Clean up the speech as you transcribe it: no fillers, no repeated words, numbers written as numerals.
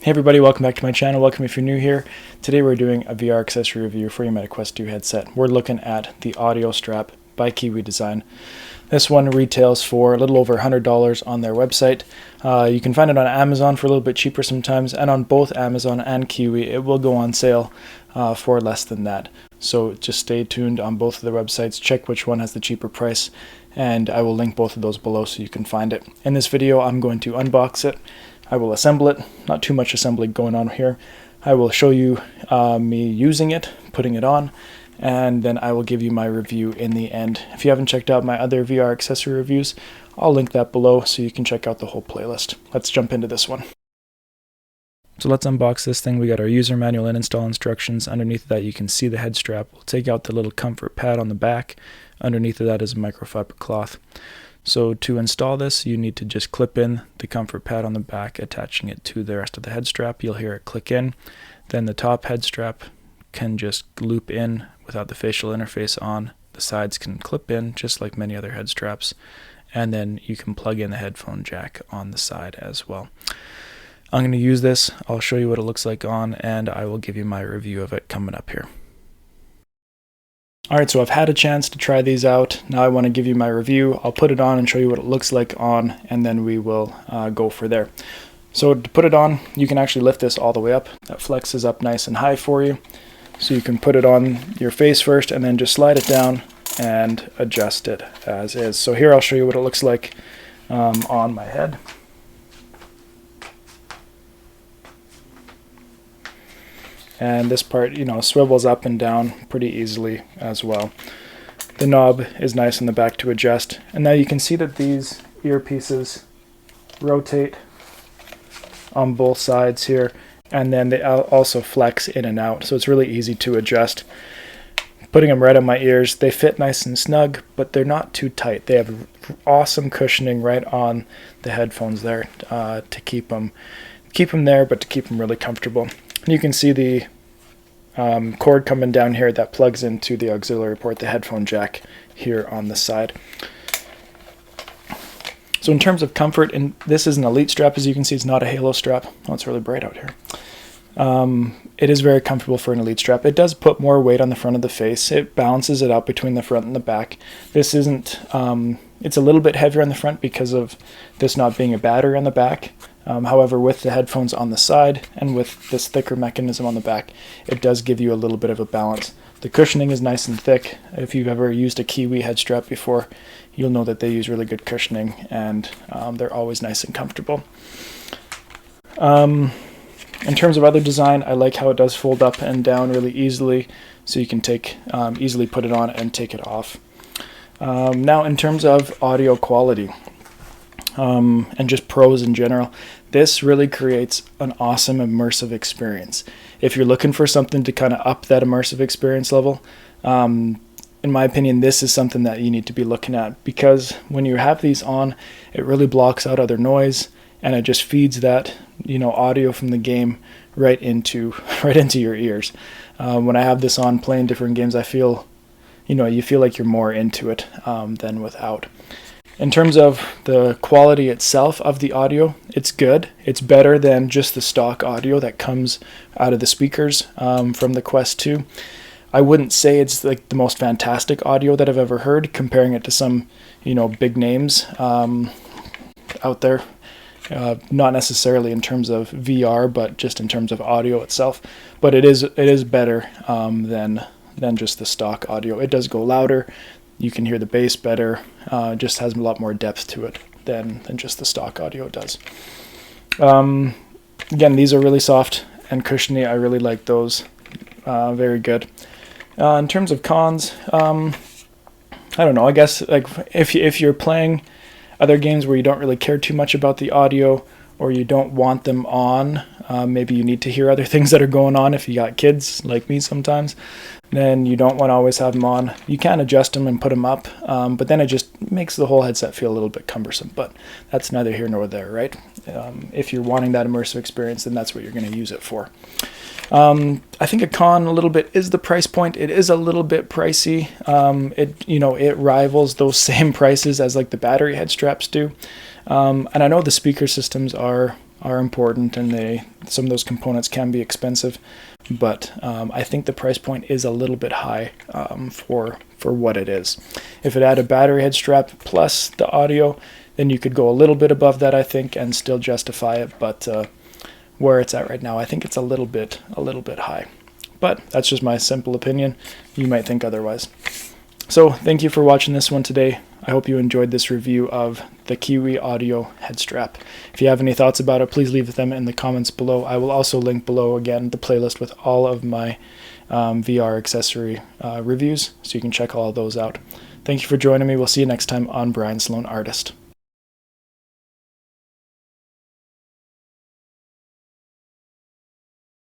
Hey everybody, welcome back to my channel. Welcome if you're new here. Today we're doing a VR accessory review for your Meta Quest 2 headset. We're looking at the audio strap by Kiwi Design. This one retails for a little over $100 on their website. You can find it on Amazon for a little bit cheaper sometimes, and on both Amazon and Kiwi it will go on sale for less than that. So just stay tuned on both of the websites, check which one has the cheaper price, and I will link both of those below so you can find it. In this video I'm going to unbox it. I will assemble it, not too much assembly going on here. I will show you me using it, putting it on, and then I will give you my review in the end. If you haven't checked out my other VR accessory reviews, I'll link that below so you can check out the whole playlist. Let's jump into this one. So let's unbox this thing. We got our user manual and install instructions. Underneath that you can see the head strap. We'll take out the little comfort pad on the back. Underneath of that is a microfiber cloth. So to install this, you need to just clip in the comfort pad on the back, attaching it to the rest of the head strap. You'll hear it click in. Then the top head strap can just loop in without the facial interface on. The sides can clip in just like many other head straps. And then you can plug in the headphone jack on the side as well. I'm going to use this. I'll show you what it looks like on, and I will give you my review of it coming up here. Alright, so I've had a chance to try these out. Now I want to give you my review. I'll put it on and show you what it looks like on, and then we will go for there. So to put it on, you can actually lift this all the way up. That flexes up nice and high for you. So you can put it on your face first and then just slide it down and adjust it as is. So here I'll show you what it looks like on my head. And this part, swivels up and down pretty easily as well. The knob is nice in the back to adjust. And now you can see that these earpieces rotate on both sides here, and then they also flex in and out. So it's really easy to adjust. Putting them right on my ears, they fit nice and snug, but they're not too tight. They have awesome cushioning right on the headphones there to keep them there, but to keep them really comfortable. You can see the cord coming down here that plugs into the auxiliary port, the headphone jack here on the side. So in terms of comfort, and this is an Elite strap, as you can see, it's not a Halo strap. Oh, it's really bright out here. It is very comfortable for an Elite strap. It does put more weight on the front of the face. It balances it out between the front and the back. This isn't, it's a little bit heavier on the front because of this not being a battery on the back. However, with the headphones on the side and with this thicker mechanism on the back, it does give you a little bit of a balance. The cushioning is nice and thick. If you've ever used a Kiwi head strap before, you'll know that they use really good cushioning, and they're always nice and comfortable. In terms of other design, I like how it does fold up and down really easily, so you can easily put it on and take it off. Now, in terms of audio quality, and just pros in general, this really creates an awesome immersive experience. If you're looking for something to kind of up that immersive experience level, in my opinion, this is something that you need to be looking at, because when you have these on, it really blocks out other noise, and it just feeds that audio from the game right into your ears. When I have this on playing different games, I feel you feel like you're more into it than without. In terms of the quality itself of the audio, it's good. It's better than just the stock audio that comes out of the speakers from the Quest 2. I wouldn't say it's like the most fantastic audio that I've ever heard, comparing it to some big names out there. Not necessarily in terms of VR, but just in terms of audio itself. But it is better than just the stock audio. It does go louder. You can hear the bass better. Just has a lot more depth to it than just the stock audio does. Again, these are really soft and cushiony. I really like those. Very good. In terms of cons, I don't know. I guess like if you're playing other games where you don't really care too much about the audio, or you don't want them on, maybe you need to hear other things that are going on. If you got kids like me sometimes, then you don't want to always have them on. You can adjust them and put them up, but then it just makes the whole headset feel a little bit cumbersome. But that's neither here nor there, right? If you're wanting that immersive experience, then that's what you're going to use it for. I think a con a little bit is the price point. It is a little bit pricey. It rivals those same prices as like the battery head straps do. And I know the speaker systems are are important, and some of those components can be expensive, but I think the price point is a little bit high for what it is. If it had a battery head strap plus the audio, then you could go a little bit above that, I think, and still justify it, but where it's at right now, I think it's a little bit high. But that's just my simple opinion. You might think otherwise. So thank you for watching this one today. I hope you enjoyed this review of the Kiwi Audio head strap. If you have any thoughts about it, please leave them in the comments below. I will also link below, again, the playlist with all of my VR accessory reviews, so you can check all of those out. Thank you for joining me. We'll see you next time on Brian Sloan Artist.